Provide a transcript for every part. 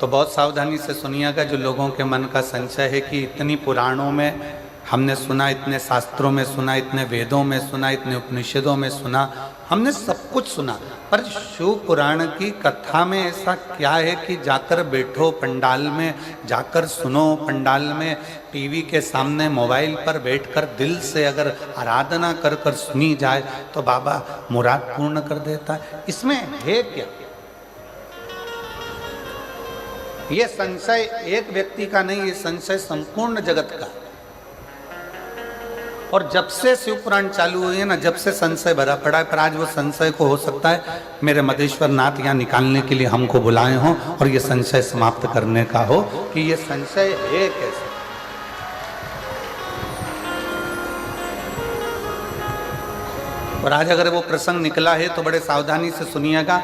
तो बहुत सावधानी से सुनिएगा। जो लोगों के मन का संशय है कि इतनी पुराणों में हमने सुना, इतने शास्त्रों में सुना, इतने वेदों में सुना, इतने उपनिषदों में सुना, हमने सब कुछ सुना, पर शिव पुराण की कथा में ऐसा क्या है कि जाकर बैठो पंडाल में, जाकर सुनो पंडाल में, टीवी के सामने मोबाइल पर बैठकर दिल से अगर आराधना कर कर सुनी जाए तो बाबा मुराद पूर्ण कर देता है। इसमें है क्या? ये संशय एक व्यक्ति का नहीं, ये संशय संपूर्ण जगत का। और जब से शिव पुराण चालू हुई है ना, जब से संशय भरा पड़ा है, पर आज वो संशय को हो सकता है मेरे मदेश्वर नाथ यहाँ निकालने के लिए हमको बुलाए हों और ये संशय समाप्त करने का हो कि ये संशय है कैसे। और आज अगर वो प्रसंग निकला है तो बड़े सावधानी से सुनिएगा।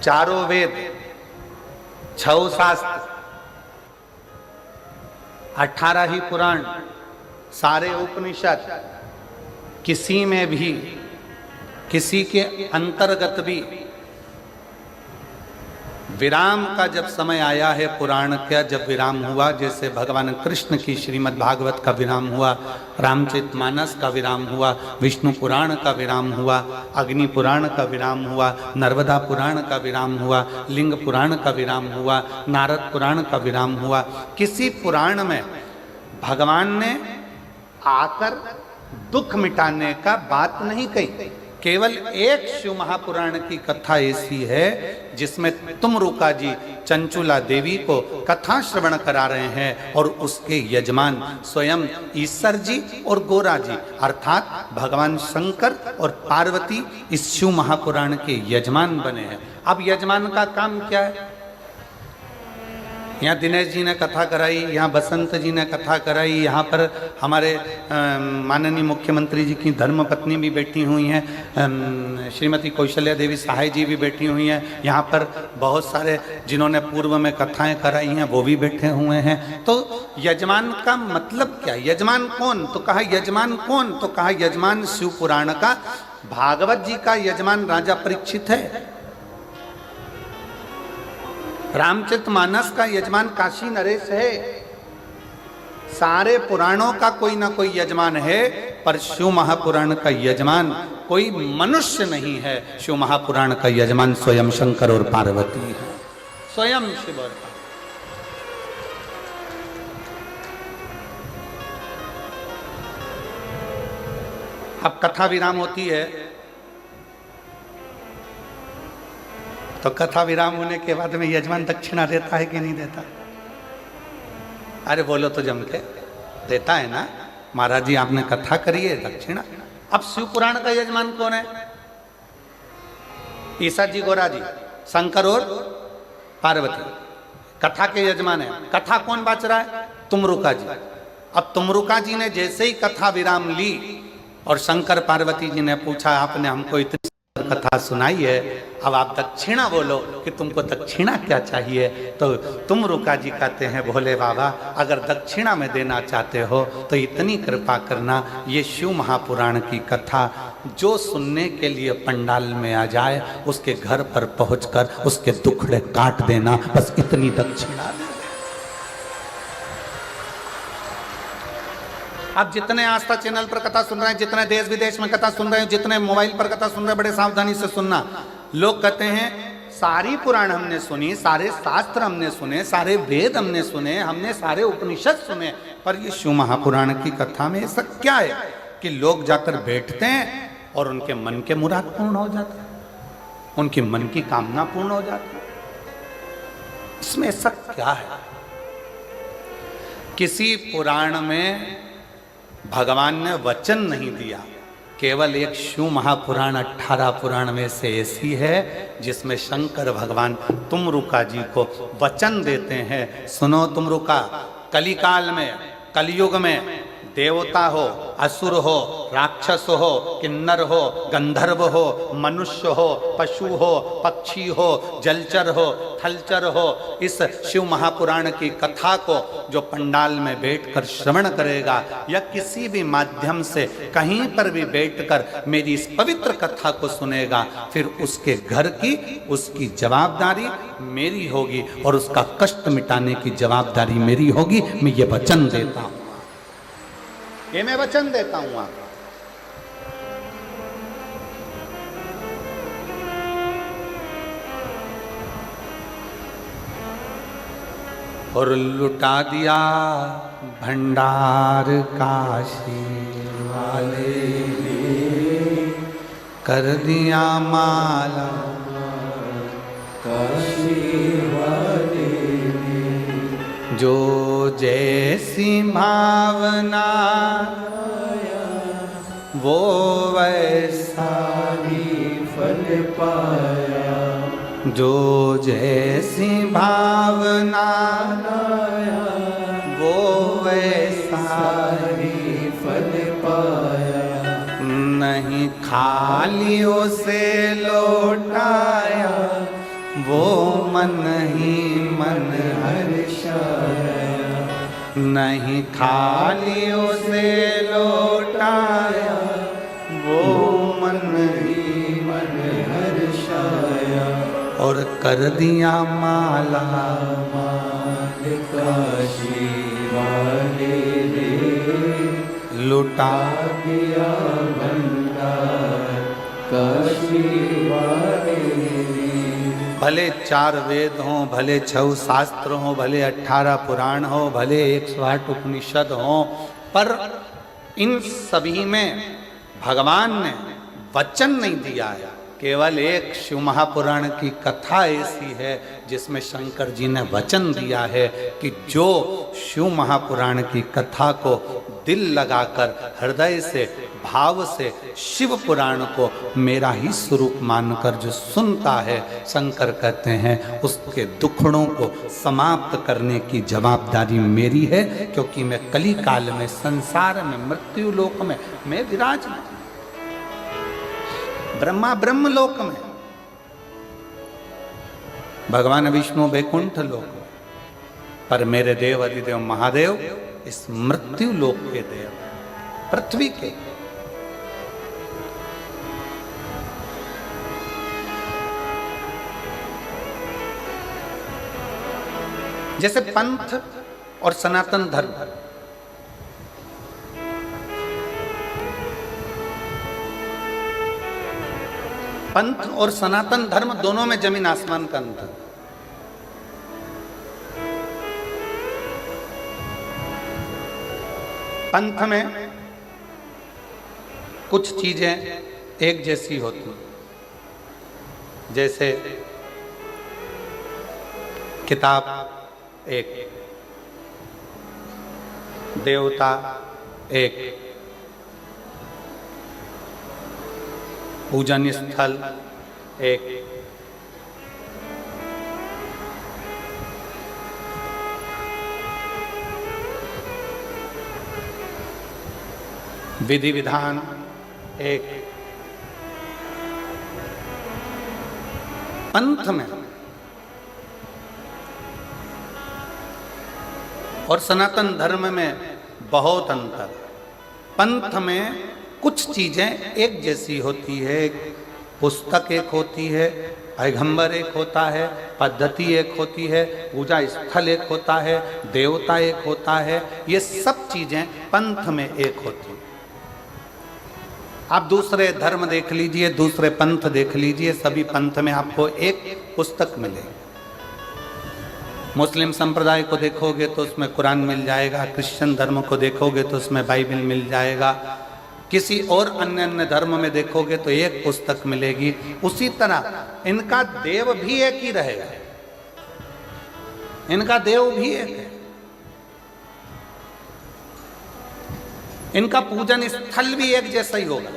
चारों वेद, 6 शास्त्र, 18 ही पुराण, सारे उपनिषद, किसी में भी, किसी के अंतर्गत भी विराम का जब समय आया है, पुराण का जब विराम हुआ, जैसे भगवान कृष्ण की श्रीमद् भागवत का विराम हुआ, रामचरितमानस का विराम हुआ, विष्णु पुराण का विराम हुआ, अग्नि पुराण का विराम हुआ, नर्मदा पुराण का विराम हुआ, लिंग पुराण का विराम हुआ, नारद पुराण का विराम हुआ, किसी पुराण में भगवान ने आकर दुख मिटाने का बात नहीं कही। केवल एक शिव महापुराण की कथा ऐसी है जिसमें तुमरुका जी चंचुला देवी को कथा श्रवण करा रहे हैं और उसके यजमान स्वयं ईश्वर जी और गोरा जी अर्थात भगवान शंकर और पार्वती इस शिव महापुराण के यजमान बने हैं। अब यजमान का काम क्या है? यहाँ दिनेश जी ने कथा कराई, यहाँ बसंत जी ने कथा कराई, यहाँ पर हमारे माननीय मुख्यमंत्री जी की धर्मपत्नी भी बैठी हुई हैं, श्रीमती कौशल्या देवी सहाय जी भी बैठी हुई हैं, यहाँ पर बहुत सारे जिन्होंने पूर्व में कथाएं कराई हैं वो भी बैठे हुए हैं। तो यजमान का मतलब क्या? यजमान कौन? तो कहा यजमान कौन? तो कहा यजमान शिव पुराण का, भागवत जी का यजमान राजा परीक्षित है, रामचरितमानस का यजमान काशी नरेश है, सारे पुराणों का कोई ना कोई यजमान है, पर शिव महापुराण का यजमान कोई मनुष्य नहीं है। शिव महापुराण का यजमान स्वयं शंकर और पार्वती है, स्वयं शिव और पार्वती। अब कथा विराम होती है तो कथा विराम होने के बाद में यजमान दक्षिणा देता है कि नहीं देता? अरे बोलो तो जम के, देता है ना। महाराज जी आपने कथा करी है, दक्षिणा। अब शिव पुराण का यजमान कौन है? ईसा जी, गोरा जी, शंकर और पार्वती कथा के यजमान है। कथा कौन बाच रहा है? तुमरुका जी। अब तुमरुका जी ने जैसे ही कथा विराम ली और शंकर पार्वती जी ने पूछा आपने हमको इतनी कथा सुनाई है, अब आप दक्षिणा बोलो कि तुमको दक्षिणा क्या चाहिए। तो तुमरुका जी कहते हैं भोले बाबा अगर दक्षिणा में देना चाहते हो तो इतनी कृपा करना, ये शिव महापुराण की कथा जो सुनने के लिए पंडाल में आ जाए उसके घर पर पहुंचकर उसके दुखड़े काट देना, बस इतनी दक्षिणा दे। आप जितने आस्था चैनल पर कथा सुन रहे हैं, जितने देश विदेश में कथा सुन रहे हैं, जितने मोबाइल पर कथा सुन रहे हैं, बड़े सावधानी से सुनना। लोग कहते हैं सारी पुराण हमने सुनी, सारे शास्त्र हमने सुने, सारे वेद हमने सुने, हमने सारे उपनिषद सुने, पर ये शिव महापुराण की कथा में ऐसा क्या है कि लोग जाकर बैठते हैं और उनके मन के मुराद पूर्ण हो जाते हैं, उनके मन की कामना पूर्ण हो जाती है? इसमें ऐसा क्या है? किसी पुराण में भगवान ने वचन नहीं दिया, केवल एक शिव महापुराण 18 पुराण में से ऐसी है जिसमें शंकर भगवान तुमरुका जी को वचन देते हैं, सुनो तुमरुका, कलिकाल में, कलयुग में देवता हो, असुर हो, राक्षस हो, किन्नर हो, गंधर्व हो, मनुष्य हो, पशु हो, पक्षी हो, जलचर हो, थलचर हो, इस शिव महापुराण की कथा को जो पंडाल में बैठकर श्रवण करेगा या किसी भी माध्यम से कहीं पर भी बैठकर मेरी इस पवित्र कथा को सुनेगा, फिर उसके घर की उसकी जवाबदारी मेरी होगी और उसका कष्ट मिटाने की जवाबदारी मेरी होगी। मैं ये वचन देता हूं, ये मैं वचन देता हूं आपको। और लुटा दिया भंडार काशी वाले ने, कर दिया माला काशी वाले ने, जो जैसी भावना वो वैसा ही फल पाया, जो जैसी भावना वो वैसा ही फल पाया, नहीं खाली उसे लौटाया, वो मन ही मन हर्षाया, नहीं खाली उसे लौटाया, वो मन ही मन हर्षाया, और कर दिया माला माल काशी वाले ने, लुटा दिया भंडार काशी वाले ने। भले 4 वेद हों, भले 6 शास्त्र हों, भले 18 पुराण हो, भले 108 उपनिषद हों, पर इन सभी में भगवान ने वचन नहीं दिया है। केवल एक शिव महापुराण की कथा ऐसी है जिसमें शंकर जी ने वचन दिया है कि जो शिव महापुराण की कथा को दिल लगाकर हृदय से भाव से शिव पुराण को मेरा ही स्वरूप मानकर जो सुनता है, शंकर कहते हैं उसके दुखड़ों को समाप्त करने की जवाबदारी मेरी है, क्योंकि मैं कली काल में संसार में मृत्यु लोक में मैं विराजमान, ब्रह्मा ब्रह्म लोक में, भगवान विष्णु वैकुंठ लोक में, पर मेरे देव अधिदेव महादेव इस मृत्यु लोक के देव, पृथ्वी के। जैसे पंथ और सनातन धर्म, पंथ और सनातन धर्म दोनों में जमीन आसमान का अंतर। पंथ में कुछ चीजें एक जैसी होती, जैसे किताब एक, देवता एक, पूजन स्थल एक, विधि विधान एक। पंथ में और सनातन धर्म में बहुत अंतर। पंथ में कुछ चीजें एक जैसी होती है, पुस्तक एक होती है, पैगंबर एक होता है, पद्धति एक होती है, पूजा स्थल एक होता है, देवता एक होता है, ये सब चीजें पंथ में एक होती हैं। आप दूसरे धर्म देख लीजिए, दूसरे पंथ देख लीजिए, सभी पंथ में आपको एक पुस्तक मिलेगी। मुस्लिम संप्रदाय को देखोगे तो उसमें कुरान मिल जाएगा, क्रिश्चियन धर्म को देखोगे तो उसमें बाइबल मिल जाएगा, किसी और अन्य धर्म में देखोगे तो एक पुस्तक मिलेगी। उसी तरह इनका देव भी एक ही रहेगा, इनका देव भी एक है, इनका पूजन स्थल भी एक जैसा ही होगा,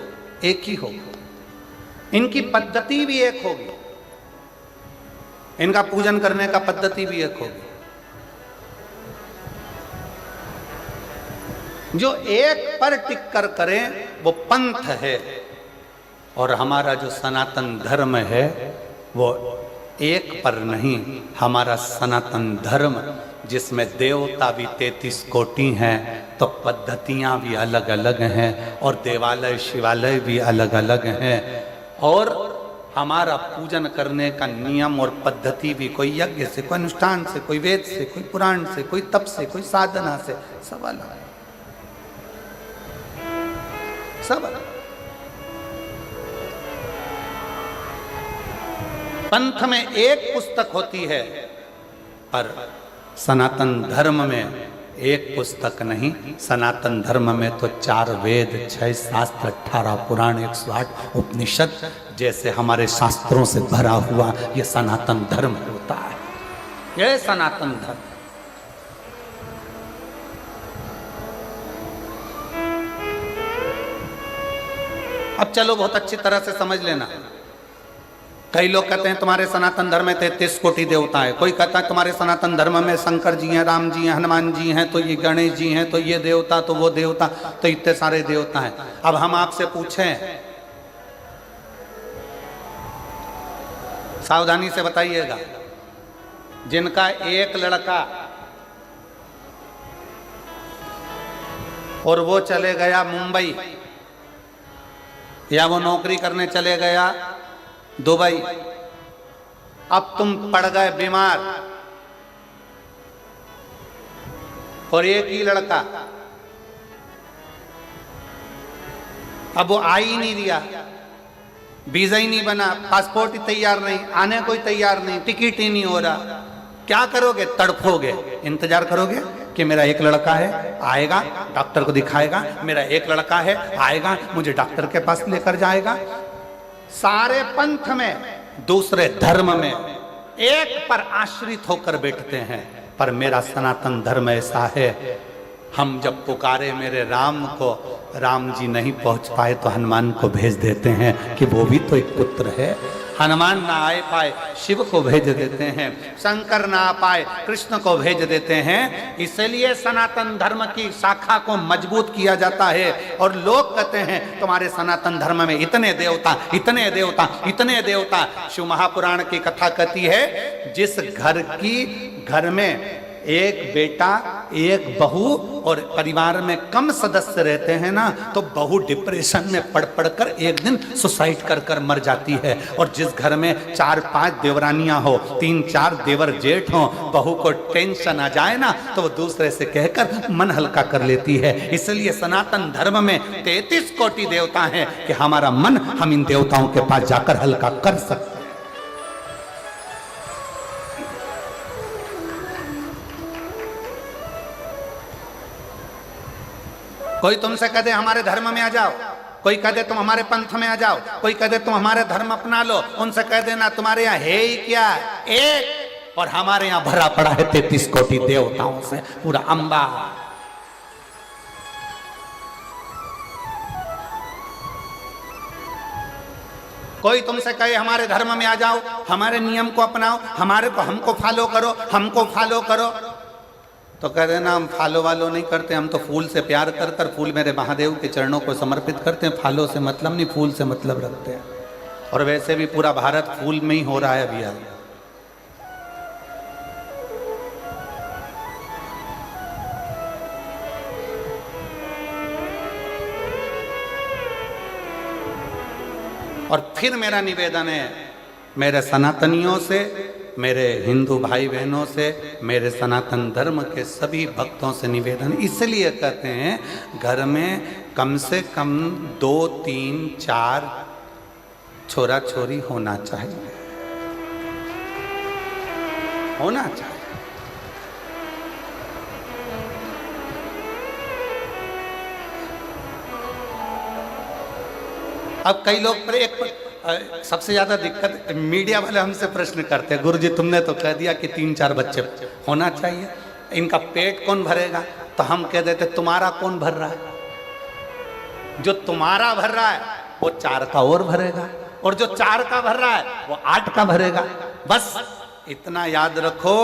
एक ही होगा, इनकी पद्धति भी एक होगी, इनका पूजन करने का पद्धति भी एक होगी। जो एक पर टिक कर करें वो पंथ है, और हमारा जो सनातन धर्म है वो एक पर नहीं, हमारा सनातन धर्म जिसमें देवता भी 33 कोटि हैं, तो पद्धतियां भी अलग अलग हैं, और देवालय शिवालय भी अलग अलग हैं, और हमारा पूजन करने का नियम और पद्धति भी कोई यज्ञ से, कोई अनुष्ठान से, कोई वेद से, कोई पुराण से, कोई तप से, कोई साधना से, सब अलग है, सब अलग। पंथ में एक पुस्तक होती है, पर सनातन धर्म में एक पुस्तक नहीं, सनातन धर्म में तो 4 वेद, 6 शास्त्र, 18 पुराण, 108 उपनिषद जैसे हमारे शास्त्रों से भरा हुआ ये सनातन धर्म होता है, ये सनातन धर्म। अब चलो बहुत अच्छी तरह से समझ लेना। कई लोग कहते हैं तुम्हारे सनातन धर्म में 33 कोटि देवता है, कोई कहता है तुम्हारे सनातन धर्म में शंकर जी हैं, राम जी हैं, हनुमान जी हैं, तो ये गणेश जी हैं, तो ये देवता, तो वो देवता, तो इतने सारे देवता हैं। अब हम आपसे पूछें, सावधानी से बताइएगा, जिनका एक लड़का और वो चले गया मुंबई, या वो नौकरी करने चले गया दुबई, अब तुम पड़ गए बीमार, और एक ही लड़का, अब वो आ ही नहीं दिया, वीजा ही नहीं बना, पासपोर्ट ही तैयार नहीं, आने कोई तैयार नहीं, टिकट ही नहीं हो रहा, क्या करोगे? तड़फोगे, इंतजार करोगे कि मेरा एक लड़का है, आएगा, डॉक्टर को दिखाएगा, मेरा एक लड़का है, आएगा, मुझे डॉक्टर के पास लेकर जाएगा। सारे पंथ में, दूसरे धर्म में एक पर आश्रित होकर बैठते हैं, पर मेरा सनातन धर्म ऐसा है, हम जब पुकारे मेरे राम को, राम जी नहीं पहुंच पाए तो हनुमान को भेज देते हैं कि वो भी तो एक पुत्र है। हनुमान ना आए पाए, शिव को भेज देते हैं, शंकर ना आ पाए, कृष्ण को भेज देते हैं। इसलिए सनातन धर्म की शाखा को मजबूत किया जाता है। और लोग कहते हैं तुम्हारे सनातन धर्म में इतने देवता, इतने देवता, इतने देवता। शिव महापुराण की कथा कहती है, जिस घर में एक बेटा, एक बहू और परिवार में कम सदस्य रहते हैं ना, तो बहू डिप्रेशन में पड़ कर एक दिन सुसाइड कर मर जाती है। और जिस घर में 4-5 देवरानियां हो, 3-4 देवर जेठ हो, बहू को टेंशन आ जाए ना, तो वो दूसरे से कहकर मन हल्का कर लेती है। इसलिए सनातन धर्म में 33 कोटि देवता हैं कि हमारा मन हम इन देवताओं के पास जाकर हल्का कर सकते। कोई तुमसे कह दे हमारे धर्म में आ जाओ, कोई कह दे तुम हमारे पंथ में आ जाओ, कोई कह दे तुम हमारे धर्म अपना लो, उनसे कह देना तुम्हारे यहाँ है ही क्या, एक, और हमारे यहाँ भरा पड़ा है 33 कोटि देवताओं से पूरा अंबा। कोई तुमसे कहे हमारे धर्म में आ जाओ, हमारे नियम को अपनाओ, हमको फॉलो करो, हमको फॉलो करो, तो कह देना हम फॉलो वालो नहीं करते, हम तो फूल से प्यार कर फूल मेरे महादेव के चरणों को समर्पित करते हैं, फॉलो से मतलब नहीं, फूल से मतलब रखते हैं। और वैसे भी पूरा भारत फूल में ही हो रहा है अभी यार। और फिर मेरा निवेदन है मेरे सनातनियों से, मेरे हिंदू भाई बहनों से, मेरे सनातन धर्म के सभी भक्तों से निवेदन, इसलिए कहते हैं घर में कम से कम 2, 3, 4 छोरा छोरी होना चाहिए, होना चाहिए। अब कई लोग सबसे ज्यादा दिक्कत मीडिया वाले हमसे प्रश्न करते हैं, गुरुजी तुमने तो कह दिया कि 3-4 बच्चे होना चाहिए, इनका पेट कौन भरेगा? तो हम कह देते तुम्हारा कौन भर रहा है? जो तुम्हारा भर रहा है वो 4 का और भरेगा, और जो 4 का भर रहा है वो 8 का भरेगा। बस इतना याद रखो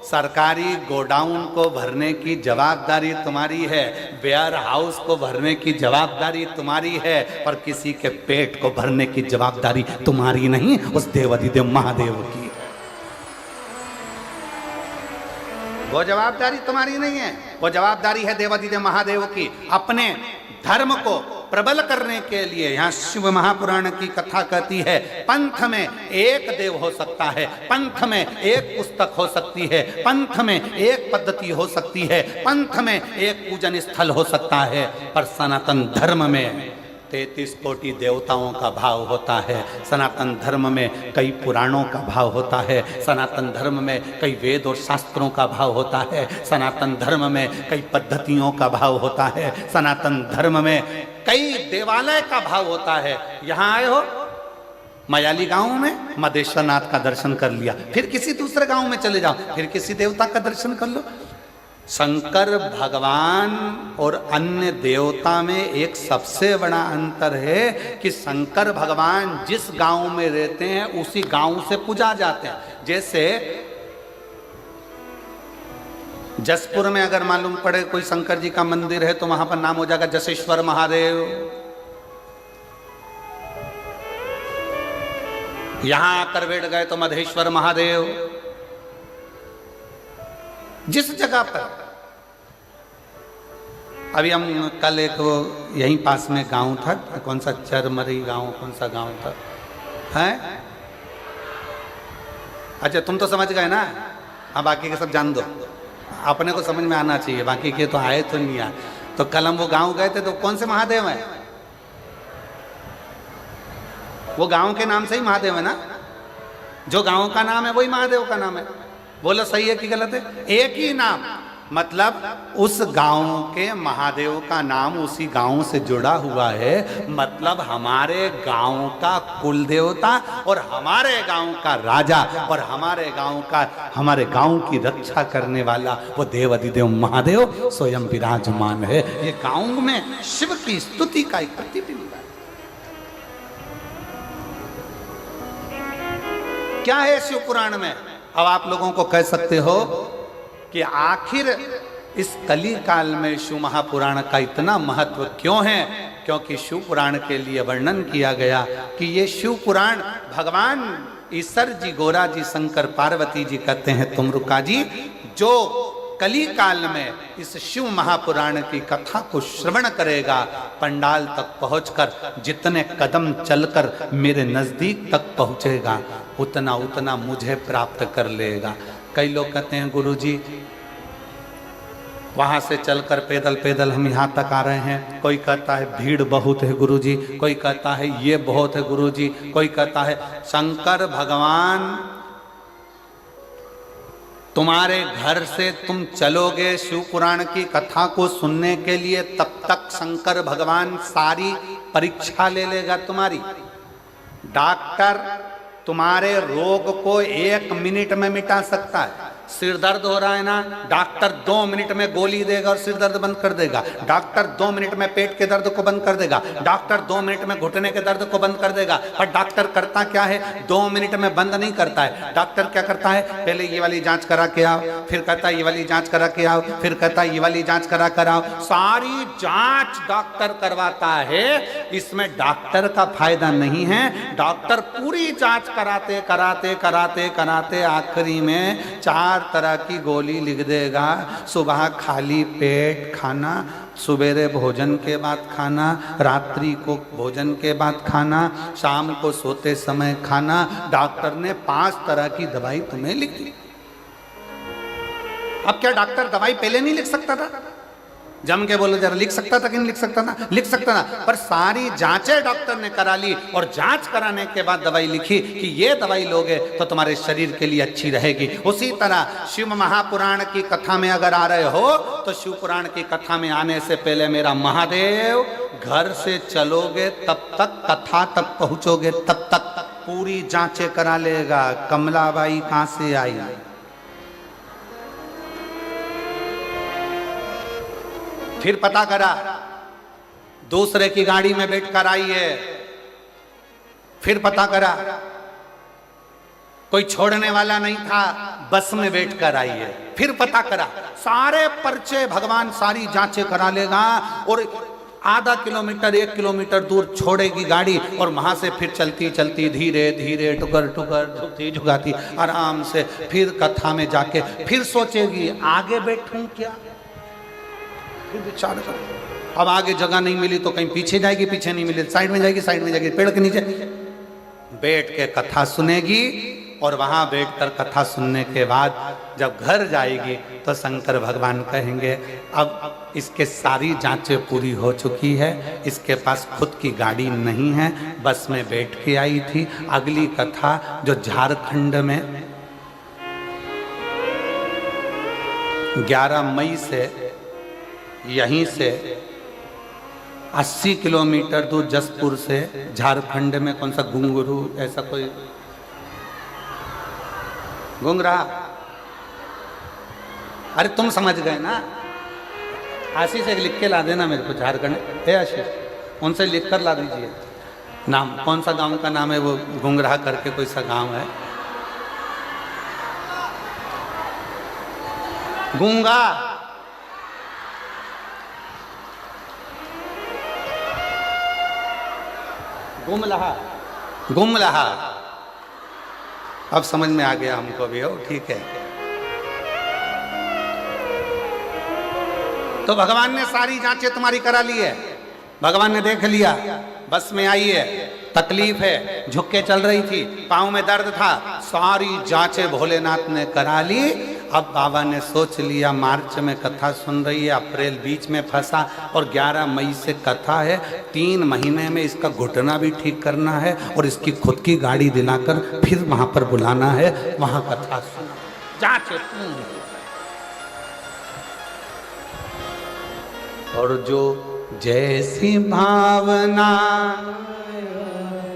सरकारी गोडाउन को भरने की जवाबदारी तुम्हारी है, वेयर हाउस को भरने की जवाबदारी तुम्हारी है, पर किसी के पेट को भरने की जवाबदारी तुम्हारी नहीं, उस देवाधिदेव महादेव की है। वो जवाबदारी तुम्हारी नहीं है, वो जवाबदारी है देवाधिदेव महादेव की। अपने धर्म को प्रबल करने के लिए यहाँ शिव महापुराण की कथा कहती है, पंथ में एक देव हो सकता है, पंथ में एक पुस्तक हो सकती है, पंथ में एक पद्धति हो सकती है, पंथ में एक पूजन स्थल हो सकता है, पर सनातन धर्म में 33 कोटि देवताओं का भाव होता है। सनातन धर्म में कई पुराणों का भाव होता है, सनातन धर्म में कई वेद और शास्त्रों का भाव होता है, सनातन धर्म में कई पद्धतियों का भाव होता है, सनातन धर्म में कई देवालय का भाव होता है। यहाँ आए हो मयाली गांव में मदेश्वर नाथ का दर्शन कर लिया, फिर किसी दूसरे गांव में चले जाओ, फिर किसी देवता का दर्शन कर लो। शंकर भगवान और अन्य देवता में एक सबसे बड़ा अंतर है कि शंकर भगवान जिस गांव में रहते हैं उसी गांव से पूजा जाते हैं। जैसे जसपुर में अगर मालूम पड़े कोई शंकर जी का मंदिर है तो वहां पर नाम हो जाएगा जसेश्वर महादेव। यहां आकर बैठ गए तो मधेश्वर महादेव। जिस जगह पर अभी हम कल एक वो यहीं पास में गांव था, कौन सा चरमरी गांव, कौन सा गांव था है? अच्छा तुम तो समझ गए ना, हाँ बाकी के सब जान दो, अपने को समझ में आना चाहिए, बाकी के तो आए तो नहीं आए। तो कल हम वो गांव गए थे तो कौन से महादेव है? वो गांव के नाम से ही महादेव है ना, जो गांव का नाम है वही महादेव का नाम है। बोलो सही है कि गलत है? एक ही नाम, मतलब उस गांव के महादेव का नाम उसी गांव से जुड़ा हुआ है। मतलब हमारे गांव का कुल देवता और हमारे गांव का राजा और हमारे गांव की रक्षा करने वाला वो देवाधिदेव महादेव स्वयं विराजमान है। ये गांव में शिव की स्तुति का एक प्रतिबिंब है। क्या है शिव पुराण में? अब आप लोगों को कह सकते हो कि आखिर इस कली काल में शिव महापुराण का इतना महत्व क्यों है? क्योंकि शिव पुराण के लिए वर्णन किया गया कि ये शिव पुराण भगवान ईश्वर जी, गोरा जी, शंकर पार्वती जी कहते हैं तुमरुका जी, जो कली काल में इस शिव महापुराण की कथा को श्रवण करेगा, पंडाल तक पहुंचकर जितने कदम चलकर मेरे नजदीक तक पहुंचेगा उतना उतना मुझे प्राप्त कर लेगा। कई लोग कहते हैं गुरुजी वहां से चलकर पैदल पैदल हम यहाँ तक आ रहे हैं, कोई कहता है भीड़ बहुत है गुरुजी, कोई कहता है ये बहुत है गुरुजी, कोई कहता है शंकर भगवान तुम्हारे घर से तुम चलोगे शिव पुराण की कथा को सुनने के लिए, तब तक शंकर भगवान सारी परीक्षा ले लेगा तुम्हारी। डॉक्टर तुम्हारे रोग को 1 मिनट में मिटा सकता है। सिर दर्द हो रहा है ना, डॉक्टर 2 मिनट में गोली देगा और सिर दर्द बंद कर देगा। डॉक्टर 2 मिनट में पेट के दर्द को बंद कर देगा। डॉक्टर 2 मिनट में घुटने के दर्द को बंद कर देगा। पर डॉक्टर करता क्या है? 2 मिनट में बंद नहीं करता है। डॉक्टर क्या करता है? पहले ये वाली जांच करा के आओ, फिर कहता है ये वाली जांच करा के आओ, फिर कहता है ये वाली जांच करा कर आओ। सारी जांच डॉक्टर करवाता है। इसमें डॉक्टर का फायदा नहीं है। डॉक्टर पूरी जांच कराते कराते कराते कराते आखिरी में 4 तरह की गोली लिख देगा। सुबह खाली पेट खाना, सवेरे भोजन के बाद खाना, रात्रि को भोजन के बाद खाना, शाम को सोते समय खाना। डॉक्टर ने 5 तरह की दवाई तुम्हें लिख दी। अब क्या डॉक्टर दवाई पहले नहीं लिख सकता था? जम के बोलो जरा, लिख सकता था कि नहीं लिख सकता था? लिख सकता था, पर सारी जांचें डॉक्टर ने करा ली और जांच कराने के बाद दवाई लिखी कि ये दवाई लोगे तो तुम्हारे शरीर के लिए अच्छी रहेगी। उसी तरह शिव महापुराण की कथा में अगर आ रहे हो तो शिव पुराण की कथा में आने से पहले मेरा महादेव घर से चलोगे तब तक, कथा तक पहुंचोगे तब तक पूरी जांचें करा लेगा। कमलाबाई कहां से आई? फिर पता करा दूसरे की गाड़ी में बैठकर आई है। फिर पता करा कोई छोड़ने वाला नहीं था, बस में बैठ कर आई है। फिर पता करा, सारे पर्चे भगवान सारी जांचें करा लेगा और आधा किलोमीटर 1 किलोमीटर दूर छोड़ेगी गाड़ी और वहां से फिर चलती चलती धीरे धीरे टुकर टुकर झुकती झुकाती आराम से फिर कथा में जाके फिर सोचेगी आगे बैठूं क्या। फिर विचार करो, अब आगे जगह नहीं मिली तो कहीं पीछे जाएगी, पीछे नहीं मिली साइड में जाएगी, साइड में जाएगी, पेड़ के नीचे बैठ के कथा सुनेगी। और वहां बैठकर कथा सुनने के बाद जब घर जाएगी तो शंकर भगवान कहेंगे अब इसके सारी जांचें पूरी हो चुकी है, इसके पास खुद की गाड़ी नहीं है, बस में बैठ के आई थी। अगली कथा जो झारखंड में 11 मई से यहीं से 80 किलोमीटर दूर जसपुर से झारखंड में कौन सा घुंगरू ऐसा कोई घुंगरा, अरे तुम समझ गए ना। आशीष एक लिख के ला देना मेरे को, झारखंड है आशीष, उनसे लिख कर ला दीजिए नाम, कौन सा गांव का नाम है वो, घुंगरा करके कोई सा गांव है, गूंगा गुमलहा, गुमलहा। अब समझ में आ गया हमको भी, हो ठीक है। तो भगवान ने सारी जांचें तुम्हारी करा ली है, भगवान ने देख लिया, बस में आई है, तकलीफ है, झुक के चल रही थी, पाँव में दर्द था, सारी जांचें भोलेनाथ ने करा ली। अब बाबा ने सोच लिया मार्च में कथा सुन रही है, अप्रैल बीच में फंसा और 11 मई से कथा है, 3 महीने में इसका घुटना भी ठीक करना है और इसकी खुद की गाड़ी दिलाकर फिर वहां पर बुलाना है, वहां कथा सुना, जांचें और जो जैसी भावना,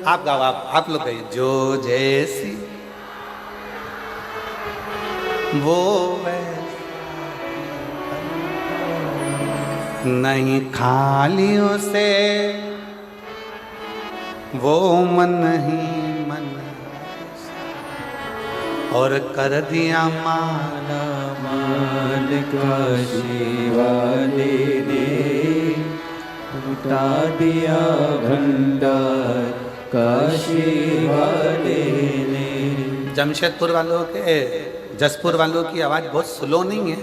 आप गाओ, आप लोग कहिए, जो जैसी वो नहीं खाली उसे वो मन ही मन और कर दिया माला मान का शिवाले ने उठा दिया भंडार काशी वाले ने। जमशेदपुर वालों के, जसपुर वालों की आवाज बहुत स्लो नहीं है?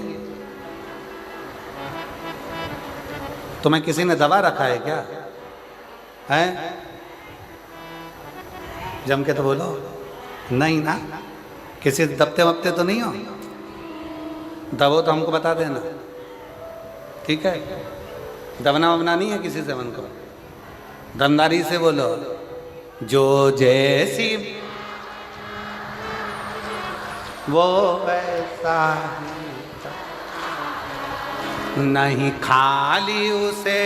तुम्हें किसी ने दबा रखा है क्या? है? जम के तो बोलो, नहीं ना? किसी दबते वबते तो नहीं हो? दबो तो हमको बता देना, ठीक है? दबना वबना नहीं है किसी से मन को, दमदारी से बोलो। जो जैसी वो वैसा नहीं खाली उसे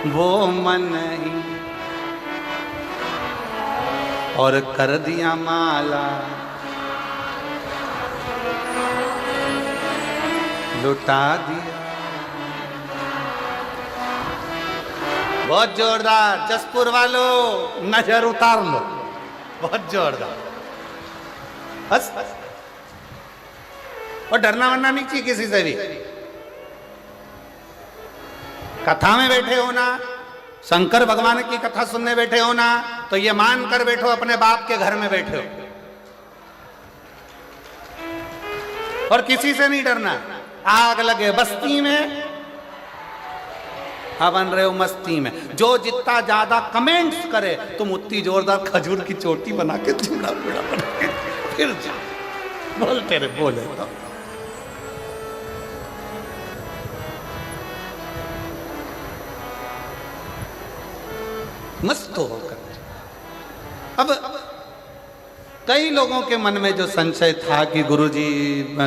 वो मन ही और कर दिया माला लुटा दिया। बहुत जोरदार, जसपुर वालों नजर उतार लो, बहुत जोरदार, बस। और डरना वरना नहीं चाहिए किसी से भी। कथा में बैठे हो ना, शंकर भगवान की कथा सुनने बैठे हो ना, तो ये मान कर बैठो अपने बाप के घर में बैठे हो, और किसी से नहीं डरना। आग लगे बस्ती में, बन रहे हो मस्ती में। जो जितना ज्यादा कमेंट्स करे तुम उतनी जोरदार खजूर की चोटी बना के चूड़ा बना के फिर बोलते रहे, बोले तो। मस्त होकर। अब कई लोगों के मन में जो संशय था कि गुरुजी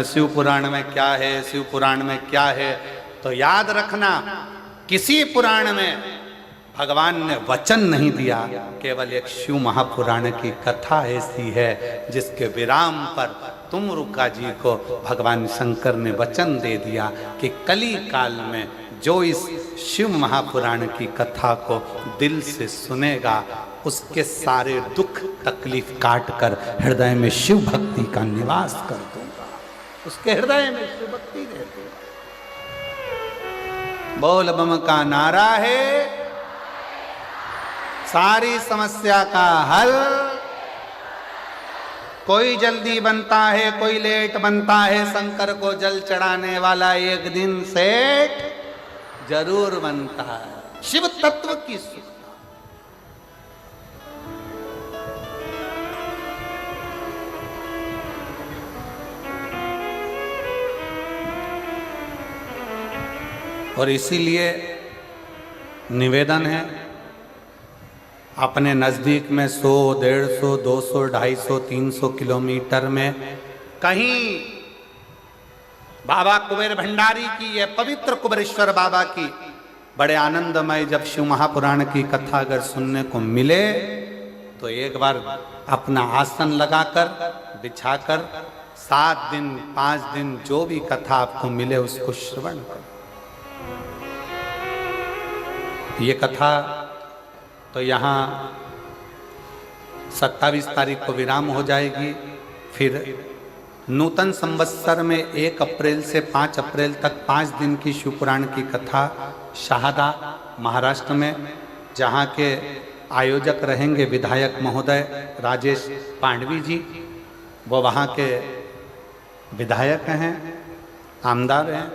शिव पुराण में क्या है, शिव पुराण में क्या है, तो याद रखना किसी पुराण में भगवान ने वचन नहीं दिया, केवल एक शिव महापुराण की कथा ऐसी है जिसके विराम पर तुमरुका जी को भगवान शंकर ने वचन दे दिया कि कली काल में जो इस शिव महापुराण की कथा को दिल से सुनेगा उसके सारे दुख तकलीफ काट कर हृदय में शिव भक्ति का निवास कर दूंगा। उसके हृदय में शिव भक्ति दे दूंगा। बोल बम का नारा है, सारी समस्या का हल। कोई जल्दी बनता है, कोई लेट बनता है, शंकर को जल चढ़ाने वाला एक दिन सेठ जरूर बनता है। शिव तत्व की सुख। और इसीलिए निवेदन है, अपने नज़दीक में 100, 150, 200, 250, 300 किलोमीटर में कहीं बाबा कुबेर भंडारी की, ये पवित्र कुबेरेश्वर बाबा की बड़े आनंदमय जब शिव महापुराण की कथा अगर सुनने को मिले तो एक बार अपना आसन लगाकर बिछाकर 7 दिन 5 दिन जो भी कथा आपको मिले उसको श्रवण करो। ये कथा तो यहाँ 27 तारीख को विराम हो जाएगी। फिर नूतन संवत्सर में 1 अप्रैल से 5 अप्रैल तक 5 दिन की शिवपुराण की कथा शहादा महाराष्ट्र में, जहाँ के आयोजक रहेंगे विधायक महोदय राजेश पांडवी जी। वो वहाँ के विधायक हैं, आमदार हैं,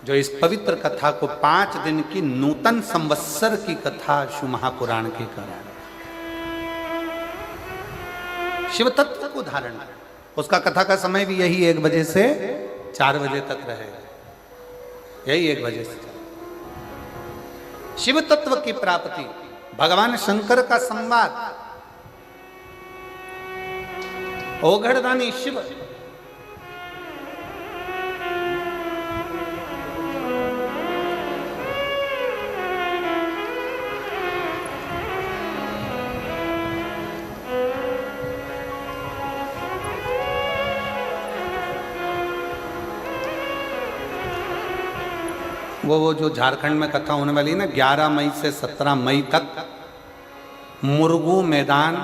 जो इस पवित्र कथा को 5 दिन की नूतन संवत्सर की कथा शिव महापुराण की करा रहे। शिव तत्व को धारण करें। उसका कथा का समय भी यही 1 बजे से 4 बजे तक रहेगा। यही 1 बजे से 4। शिव तत्व की प्राप्ति, भगवान शंकर का संवाद, ओघड़दानी शिव। वो जो झारखंड में कथा होने वाली है ना, 11 मई से 17 मई तक, मुरगू मैदान,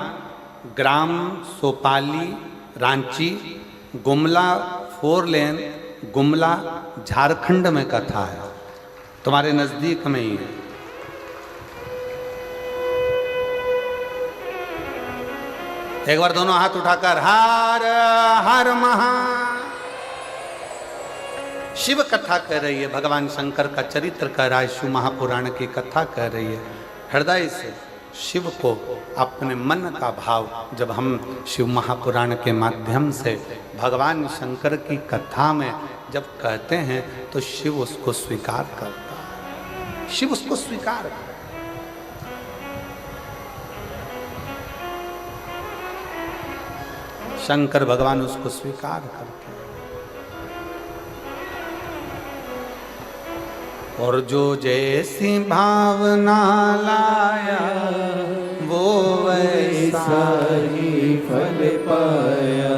ग्राम सोपाली, रांची, गुमला 4 लेन, गुमला, झारखंड में कथा है। तुम्हारे नजदीक में ही है। एक बार दोनों हाथ उठाकर हर हर महा। शिव कथा कह रही है, भगवान शंकर का चरित्र कह रहा है, शिव महापुराण की कथा कह रही है। हृदय से शिव को अपने मन का भाव जब हम शिव महापुराण के माध्यम से भगवान शंकर की कथा में जब कहते हैं तो शिव उसको स्वीकार करता है। शिव उसको स्वीकार करता है। शंकर भगवान उसको स्वीकार करते हैं। और जो जैसी भावना लाया वो वैसा ही फल पाया,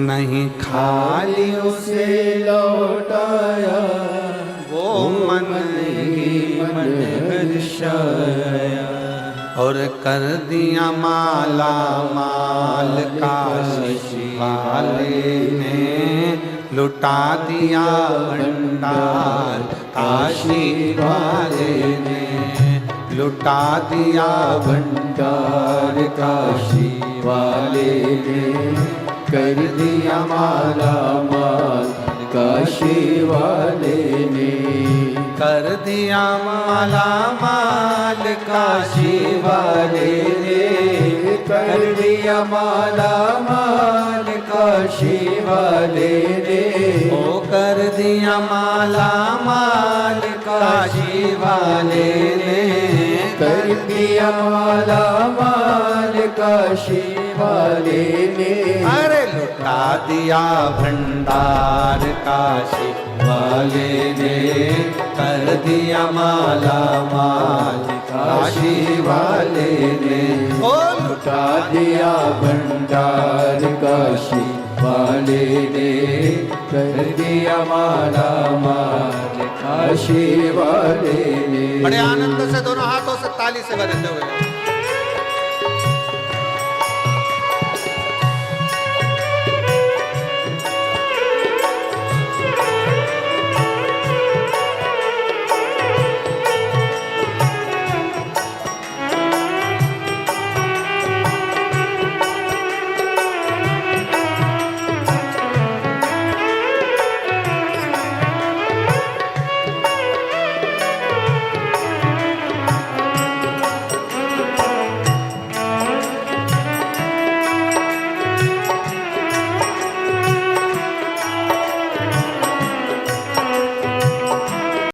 नहीं खाली उसे लौटाया, वो मन ही मन हर्षाया। और कर दिया माला माल काशी वाले ने, लुटा दिया भंडार काशी वाले ने, लुटा दिया भंडार काशी वाले ने, कर दिया माला माल काशी वाले ने, कर दिया माला माल काशी वाले ने, कर दिया माला माल काशी वाले ने, ओ कर दिया माला माल काशी वाले ने, कर दिया माला माल काशी वाले ने, अरे लुटा दिया भंडार काशी वाले ने, कर दिया माला माल काशी वाले ने, ओ लुटा दिया भंडार काशी वाले ने, कर दिया माला माल काशी वाले ने। बड़े आनंद से दोनों हाथों से ताली से बजाते हुए